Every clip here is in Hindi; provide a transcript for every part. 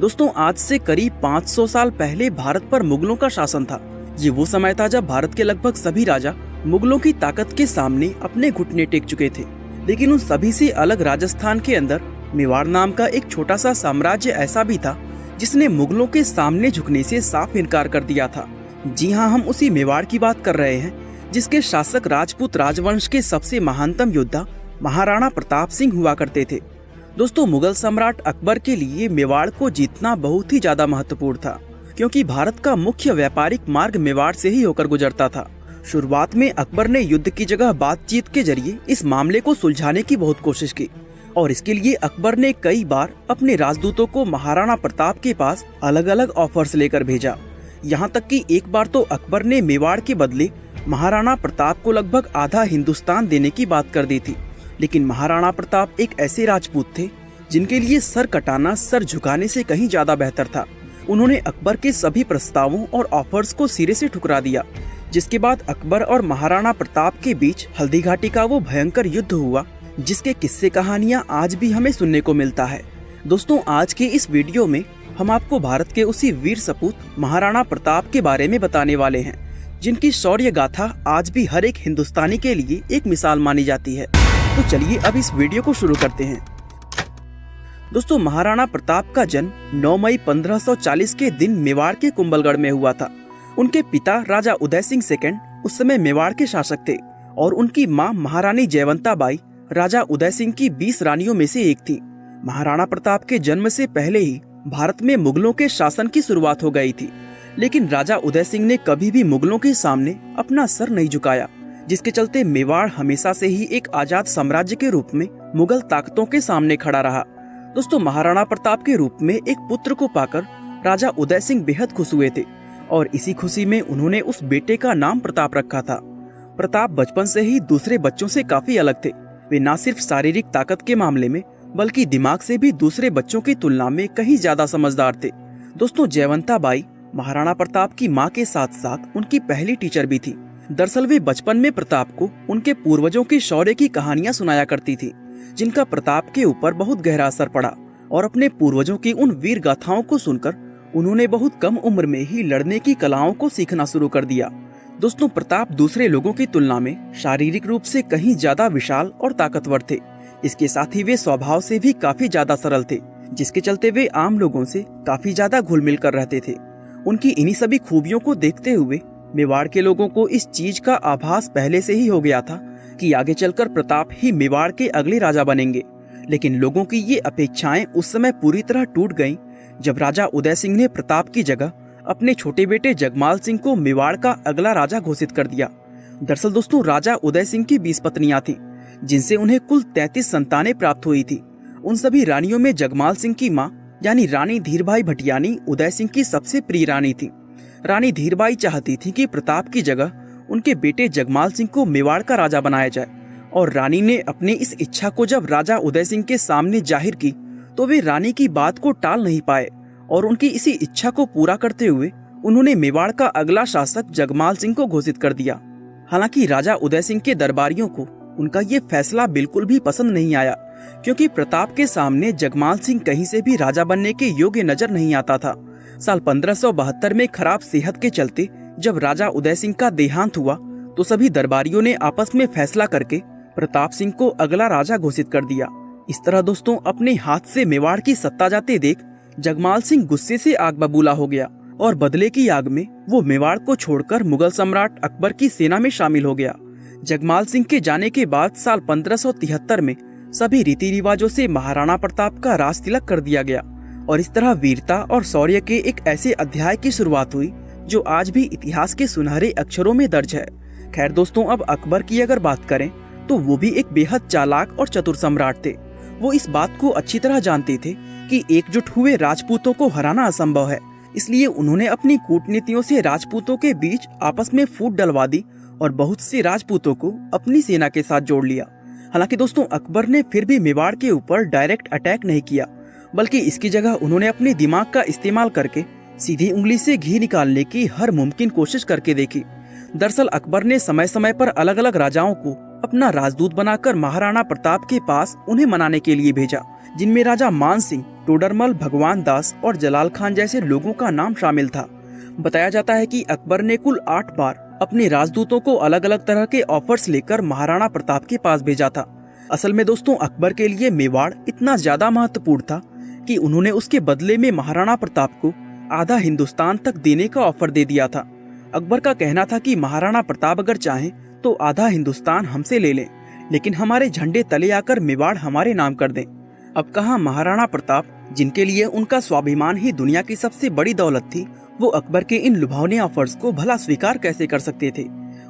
दोस्तों, आज से करीब 500 साल पहले भारत पर मुगलों का शासन था। ये वो समय था जब भारत के लगभग सभी राजा मुगलों की ताकत के सामने अपने घुटने टेक चुके थे। लेकिन उन सभी से अलग राजस्थान के अंदर मेवाड़ नाम का एक छोटा सा साम्राज्य ऐसा भी था जिसने मुगलों के सामने झुकने से साफ इनकार कर दिया था। जी हाँ, हम उसी मेवाड़ की बात कर रहे हैं जिसके शासक राजपूत राजवंश के सबसे महानतम योद्धा महाराणा प्रताप सिंह हुआ करते थे। दोस्तों, मुगल सम्राट अकबर के लिए मेवाड़ को जीतना बहुत ही ज्यादा महत्वपूर्ण था, क्योंकि भारत का मुख्य व्यापारिक मार्ग मेवाड़ से ही होकर गुजरता था। शुरुआत में अकबर ने युद्ध की जगह बातचीत के जरिए इस मामले को सुलझाने की बहुत कोशिश की और इसके लिए अकबर ने कई बार अपने राजदूतों को महाराणा प्रताप के पास अलग अलग ऑफर्स लेकर भेजा। यहाँ तक कि एक बार तो अकबर ने मेवाड़ के बदले महाराणा प्रताप को लगभग आधा हिंदुस्तान देने की बात कर दी थी। लेकिन महाराणा प्रताप एक ऐसे राजपूत थे जिनके लिए सर कटाना सर झुकाने से कहीं ज्यादा बेहतर था। उन्होंने अकबर के सभी प्रस्तावों और ऑफर्स को सिरे से ठुकरा दिया, जिसके बाद अकबर और महाराणा प्रताप के बीच हल्दी घाटी का वो भयंकर युद्ध हुआ जिसके किस्से कहानियां आज भी हमें सुनने को मिलता है। दोस्तों, आज के इस वीडियो में हम आपको भारत के उसी वीर सपूत महाराणा प्रताप के बारे में बताने वाले हैं, जिनकी शौर्य गाथा आज भी हर एक हिंदुस्तानी के लिए एक मिसाल मानी जाती है। तो चलिए अब इस वीडियो को शुरू करते हैं। दोस्तों, महाराणा प्रताप का जन्म 9 मई 1540 के दिन मेवाड़ के कुंभलगढ़ में हुआ था। उनके पिता राजा उदय सिंह सेकंड उस समय मेवाड़ के शासक थे और उनकी मां महारानी जयवंता बाई राजा उदय सिंह की 20 रानियों में से एक थी। महाराणा प्रताप के जन्म से पहले ही भारत में मुगलों के शासन की शुरुआत हो गई थी, लेकिन राजा उदय सिंह ने कभी भी मुगलों के सामने अपना सर नहीं झुकाया, जिसके चलते मेवाड़ हमेशा से ही एक आजाद साम्राज्य के रूप में मुगल ताकतों के सामने खड़ा रहा। दोस्तों, महाराणा प्रताप के रूप में एक पुत्र को पाकर राजा उदय सिंह बेहद खुश हुए थे और इसी खुशी में उन्होंने उस बेटे का नाम प्रताप रखा था। प्रताप बचपन से ही दूसरे बच्चों से काफी अलग थे। वे न सिर्फ शारीरिक ताकत के मामले में बल्कि दिमाग से भी दूसरे बच्चों की तुलना में कहीं ज्यादा समझदार थे। दोस्तों, जयवंता बाई महाराणा प्रताप की मां के साथ साथ उनकी पहली टीचर भी थी। दरअसल वे बचपन में प्रताप को उनके पूर्वजों की शौर्य की कहानियां सुनाया करती थी, जिनका प्रताप के ऊपर बहुत गहरा असर पड़ा और अपने पूर्वजों की उन वीर गाथाओं को सुनकर उन्होंने बहुत कम उम्र में ही लड़ने की कलाओं को सीखना शुरू कर दिया। दोस्तों, प्रताप दूसरे लोगों की तुलना में शारीरिक रूप से कहीं ज्यादा विशाल और ताकतवर थे। इसके साथ ही वे स्वभाव से भी काफी ज्यादा सरल थे, जिसके चलते वे आम लोगों से काफी ज्यादा घुल मिल कर रहते थे। उनकी इन्हीं सभी खूबियों को देखते हुए मेवाड़ के लोगों को इस चीज का आभास पहले से ही हो गया था कि आगे चलकर प्रताप ही मेवाड़ के अगले राजा बनेंगे। लेकिन लोगों की ये अपेक्षाएं उस समय पूरी तरह टूट गईं जब राजा उदय सिंह ने प्रताप की जगह अपने छोटे बेटे जगमाल सिंह को मेवाड़ का अगला राजा घोषित कर दिया। दरअसल दोस्तों, राजा उदय सिंह की 20 पत्नियां थीं, जिनसे उन्हें कुल 33 संतानें प्राप्त हुई थी। उन सभी रानियों में जगमाल सिंह की मां यानी रानी धीरबाई भटियानी उदय सिंह की सबसे प्रिय रानी थी। रानी धीरबाई चाहती थी कि प्रताप की जगह उनके बेटे जगमाल सिंह को मेवाड़ का राजा बनाया जाए और रानी ने अपनी इस इच्छा को जब राजा उदय सिंह के सामने जाहिर की तो वे रानी की बात को टाल नहीं पाए और उनकी इसी इच्छा को पूरा करते हुए उन्होंने मेवाड़ का अगला शासक जगमाल सिंह को घोषित कर दिया। हालांकि राजा उदय सिंह के दरबारियों को उनका ये फैसला बिल्कुल भी पसंद नहीं आया, क्योंकि प्रताप के सामने जगमाल सिंह कहीं से भी राजा बनने के योग्य नजर नहीं आता था। साल 1572 में खराब सेहत के चलते जब राजा उदय सिंह का देहांत हुआ तो सभी दरबारियों ने आपस में फैसला करके प्रताप सिंह को अगला राजा घोषित कर दिया। इस तरह दोस्तों, अपने हाथ से मेवाड़ की सत्ता जाते देख जगमाल सिंह गुस्से से आग बबूला हो गया और बदले की आग में वो मेवाड़ को छोड़कर मुगल सम्राट अकबर की सेना में शामिल हो गया। जगमाल सिंह के जाने के बाद साल 1573 में सभी रीति रिवाजों से महाराणा प्रताप का राज तिलक कर दिया गया और इस तरह वीरता और शौर्य के एक ऐसे अध्याय की शुरुआत हुई जो आज भी इतिहास के सुनहरे अक्षरों में दर्ज है। खैर दोस्तों, अब अकबर की अगर बात करें तो वो भी एक बेहद चालाक और चतुर सम्राट थे। वो इस बात को अच्छी तरह जानते थे कि एकजुट हुए राजपूतों को हराना असंभव है, इसलिए उन्होंने अपनी कूटनीतियों से राजपूतों के बीच आपस में फूट डलवा दी और बहुत से राजपूतों को अपनी सेना के साथ जोड़ लिया। हालांकि दोस्तों, अकबर ने फिर भी मेवाड़ के ऊपर डायरेक्ट अटैक नहीं किया, बल्कि इसकी जगह उन्होंने अपने दिमाग का इस्तेमाल करके सीधी उंगली से घी निकालने की हर मुमकिन कोशिश करके देखी। दरअसल अकबर ने समय समय पर अलग अलग राजाओं को अपना राजदूत बनाकर महाराणा प्रताप के पास उन्हें मनाने के लिए भेजा, जिनमें राजा मान सिंह, टोडरमल, भगवान दास और जलाल खान जैसे लोगों का नाम शामिल था। बताया जाता है कि अकबर ने कुल 8 बार अपने राजदूतों को अलग अलग तरह के ऑफर्स लेकर महाराणा प्रताप के पास भेजा था। असल में दोस्तों, अकबर के लिए मेवाड़ इतना ज्यादा महत्वपूर्ण था कि उन्होंने उसके बदले में महाराणा प्रताप को आधा हिंदुस्तान तक देने का ऑफर दे दिया था। अकबर का कहना था कि महाराणा प्रताप अगर चाहें तो आधा हिंदुस्तान हमसे ले लें, लेकिन हमारे झंडे तले आकर मेवाड़ हमारे नाम कर दें। अब कहाँ महाराणा प्रताप, जिनके लिए उनका स्वाभिमान ही दुनिया की सबसे बड़ी दौलत थी, वो अकबर के इन लुभावने ऑफर्स को भला स्वीकार कैसे कर सकते थे।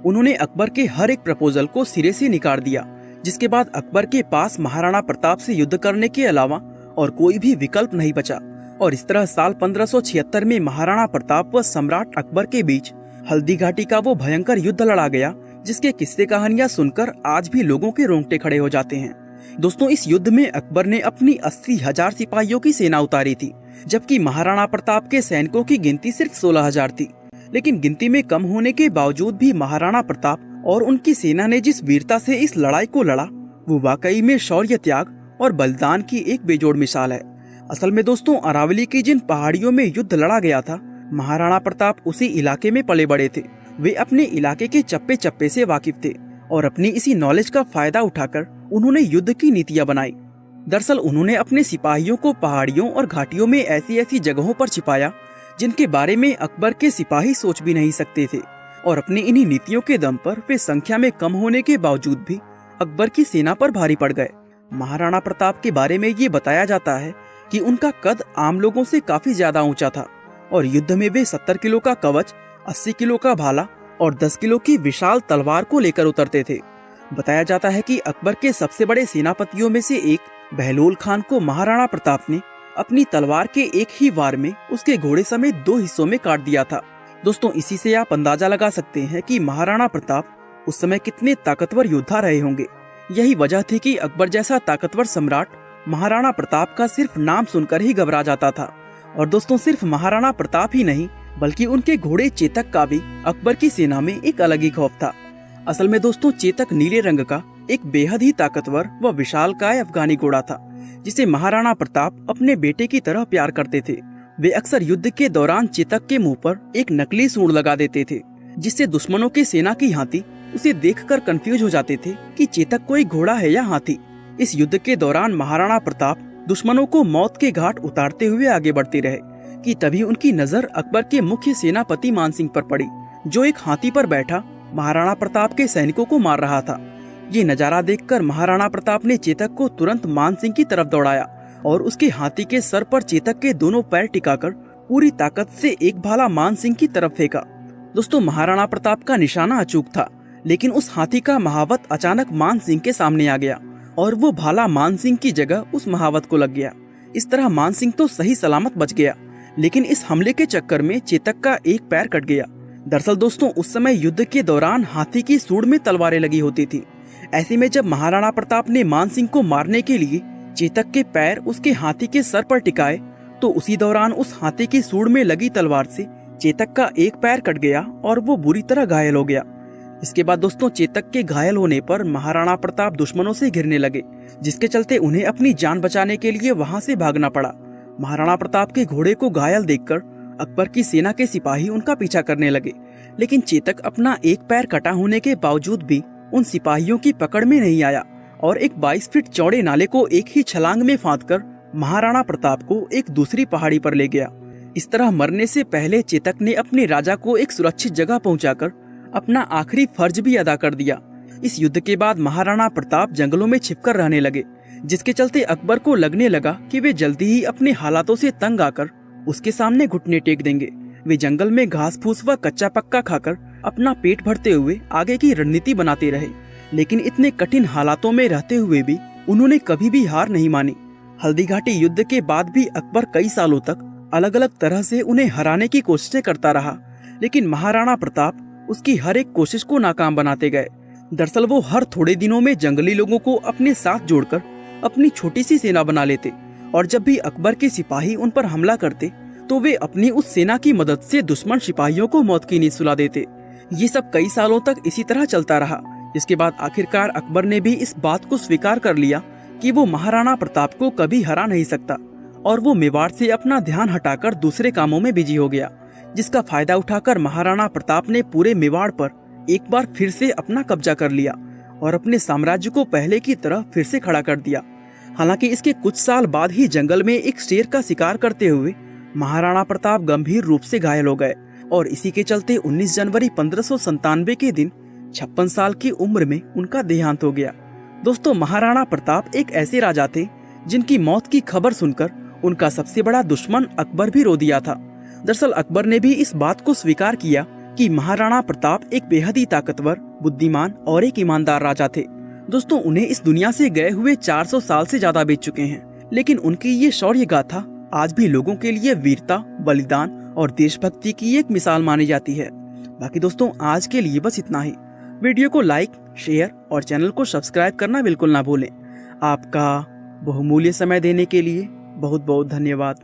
उन्होंने अकबर के हर एक प्रपोजल को सिरे से निकाल दिया, जिसके बाद अकबर के पास महाराणा प्रताप से युद्ध करने के अलावा और कोई भी विकल्प नहीं बचा। और इस तरह साल 1576 में महाराणा प्रताप व सम्राट अकबर के बीच हल्दी घाटी का वो भयंकर युद्ध लड़ा गया, जिसके किस्से कहानियां सुनकर आज भी लोगों के रोंगटे खड़े हो जाते हैं। दोस्तों, इस युद्ध में अकबर ने अपनी 80,000 सिपाहियों की सेना उतारी थी, जबकि महाराणा प्रताप के सैनिकों की गिनती सिर्फ 16,000 थी। लेकिन गिनती में कम होने के बावजूद भी महाराणा प्रताप और उनकी सेना ने जिस वीरता से इस लड़ाई को लड़ा, वो वाकई में शौर्य, त्याग और बलिदान की एक बेजोड़ मिसाल है। असल में दोस्तों, अरावली की जिन पहाड़ियों में युद्ध लड़ा गया था, महाराणा प्रताप उसी इलाके में पले बड़े थे। वे अपने इलाके के चप्पे चप्पे से वाकिफ थे और अपनी इसी नॉलेज का फायदा उठाकर उन्होंने युद्ध की नीतियां बनाई। दरअसल उन्होंने अपने सिपाहियों को पहाड़ियों और घाटियों में ऐसी ऐसी जगहों पर छिपाया जिनके बारे में अकबर के सिपाही सोच भी नहीं सकते थे। और अपनी इन्हीं नीतियों के दम पर वे संख्या में कम होने के बावजूद भी अकबर की सेना पर भारी पड़ गए। महाराणा प्रताप के बारे में ये बताया जाता है कि उनका कद आम लोगों से काफी ज्यादा ऊंचा था और युद्ध में वे 70 किलो का कवच, 80 किलो का भाला और 10 किलो की विशाल तलवार को लेकर उतरते थे। बताया जाता है कि अकबर के सबसे बड़े सेनापतियों में से एक बहलोल खान को महाराणा प्रताप ने अपनी तलवार के एक ही वार में उसके घोड़े समेत 2 हिस्सों में काट दिया था। दोस्तों, इसी से आप अंदाजा लगा सकते हैं कि महाराणा प्रताप उस समय कितने ताकतवर योद्धा रहे होंगे। यही वजह थी कि अकबर जैसा ताकतवर सम्राट महाराणा प्रताप का सिर्फ नाम सुनकर ही घबरा जाता था। और दोस्तों, सिर्फ महाराणा प्रताप ही नहीं, बल्कि उनके घोड़े चेतक का भी अकबर की सेना में एक अलग ही खौफ था। असल में दोस्तों, चेतक नीले रंग का एक बेहद ही ताकतवर व विशालकाय अफगानी घोड़ा था, जिसे महाराणा प्रताप अपने बेटे की तरह प्यार करते थे। वे अक्सर युद्ध के दौरान चेतक के मुंह पर एक नकली सूंड लगा देते थे, जिससे दुश्मनों की सेना की हाथी उसे देखकर कंफ्यूज हो जाते थे कि चेतक कोई घोड़ा है या हाथी। इस युद्ध के दौरान महाराणा प्रताप दुश्मनों को मौत के घाट उतारते हुए आगे बढ़ते रहे कि तभी उनकी नजर अकबर के मुख्य सेनापति मान सिंह पर पड़ी, जो एक हाथी पर बैठा महाराणा प्रताप के सैनिकों को मार रहा था। ये नजारा देखकर महाराणा प्रताप ने चेतक को तुरंत मान सिंह की तरफ दौड़ाया और उसके हाथी के सर पर चेतक के दोनों पैर टिकाकर पूरी ताकत से एक भाला मान सिंह की तरफ फेंका। दोस्तों, महाराणा प्रताप का निशाना अचूक था, लेकिन उस हाथी का महावत अचानक मान सिंह के सामने आ गया और वो भाला मान सिंह की जगह उस महावत को लग गया। इस तरह मान सिंह तो सही सलामत बच गया, लेकिन इस हमले के चक्कर में चेतक का एक पैर कट गया। दरअसल दोस्तों, उस समय युद्ध के दौरान हाथी की सूंड में तलवारें लगी होती थी। ऐसे में जब महाराणा प्रताप ने मान सिंह को मारने के लिए चेतक के पैर उसके हाथी के सर पर टिकाए, तो उसी दौरान उस हाथी की सूंड में लगी तलवार से चेतक का एक पैर कट गया और वो बुरी तरह घायल हो गया। इसके बाद दोस्तों, चेतक के घायल होने पर महाराणा प्रताप दुश्मनों से घिरने लगे, जिसके चलते उन्हें अपनी जान बचाने के लिए वहां से भागना पड़ा। महाराणा प्रताप के घोड़े को घायल देखकर अकबर की सेना के सिपाही उनका पीछा करने लगे, लेकिन चेतक अपना एक पैर कटा होने के बावजूद भी उन सिपाहियों की पकड़ में नहीं आया और एक 22 फीट चौड़े नाले को एक ही छलांग में फांदकर महाराणा प्रताप को एक दूसरी पहाड़ी पर ले गया। इस तरह मरने से पहले चेतक ने अपने राजा को एक सुरक्षित जगह पहुंचाकर अपना आखिरी फर्ज भी अदा कर दिया। इस युद्ध के बाद महाराणा प्रताप जंगलों में छिपकर रहने लगे, जिसके चलते अकबर को लगने लगा कि वे जल्दी ही अपने हालातों से तंग आकर उसके सामने घुटने टेक देंगे। वे जंगल में घास फूस व कच्चा पक्का खाकर अपना पेट भरते हुए आगे की रणनीति बनाते रहे, लेकिन इतने कठिन हालातों में रहते हुए भी उन्होंने कभी भी हार नहीं मानी। हल्दी घाटी युद्ध के बाद भी अकबर कई सालों तक अलग अलग तरह से उन्हें हराने की कोशिशें करता रहा, लेकिन महाराणा प्रताप उसकी हर एक कोशिश को नाकाम बनाते गए। दरअसल वो हर थोड़े दिनों में जंगली लोगों को अपने साथ जोड़कर अपनी छोटी सी सेना बना लेते और जब भी अकबर के सिपाही उन पर हमला करते तो वे अपनी उस सेना की मदद से दुश्मन सिपाहियों को मौत की नींद सुला देते। ये सब कई सालों तक इसी तरह चलता रहा, जिसके बाद आखिरकार अकबर ने भी इस बात को स्वीकार कर लिया कि वो महाराणा प्रताप को कभी हरा नहीं सकता, और वो मेवाड़ से अपना ध्यान हटाकर दूसरे कामों में बिजी हो गया, जिसका फायदा उठाकर महाराणा प्रताप ने पूरे मेवाड़ पर एक बार फिर से अपना कब्जा कर लिया और अपने साम्राज्य को पहले की तरह फिर से खड़ा कर दिया। हालांकि इसके कुछ साल बाद ही जंगल में एक शेर का शिकार करते हुए महाराणा प्रताप गंभीर रूप से घायल हो गए, और इसी के चलते 19 जनवरी 1597 के दिन 56 साल की उम्र में उनका देहांत हो गया। दोस्तों, महाराणा प्रताप एक ऐसे राजा थे जिनकी मौत की खबर सुनकर उनका सबसे बड़ा दुश्मन अकबर भी रो दिया था। दरअसल अकबर ने भी इस बात को स्वीकार किया कि महाराणा प्रताप एक बेहद ही ताकतवर, बुद्धिमान और एक ईमानदार राजा थे। दोस्तों, उन्हें इस दुनिया से गए हुए 400 साल से ज्यादा बीत चुके हैं, लेकिन उनकी ये शौर्य गाथा आज भी लोगों के लिए वीरता, बलिदान और देशभक्ति की एक मिसाल मानी जाती है। बाकी दोस्तों, आज के लिए बस इतना ही। वीडियो को लाइक, शेयर और चैनल को सब्सक्राइब करना बिल्कुल ना भूलें। आपका बहुमूल्य समय देने के लिए बहुत बहुत धन्यवाद।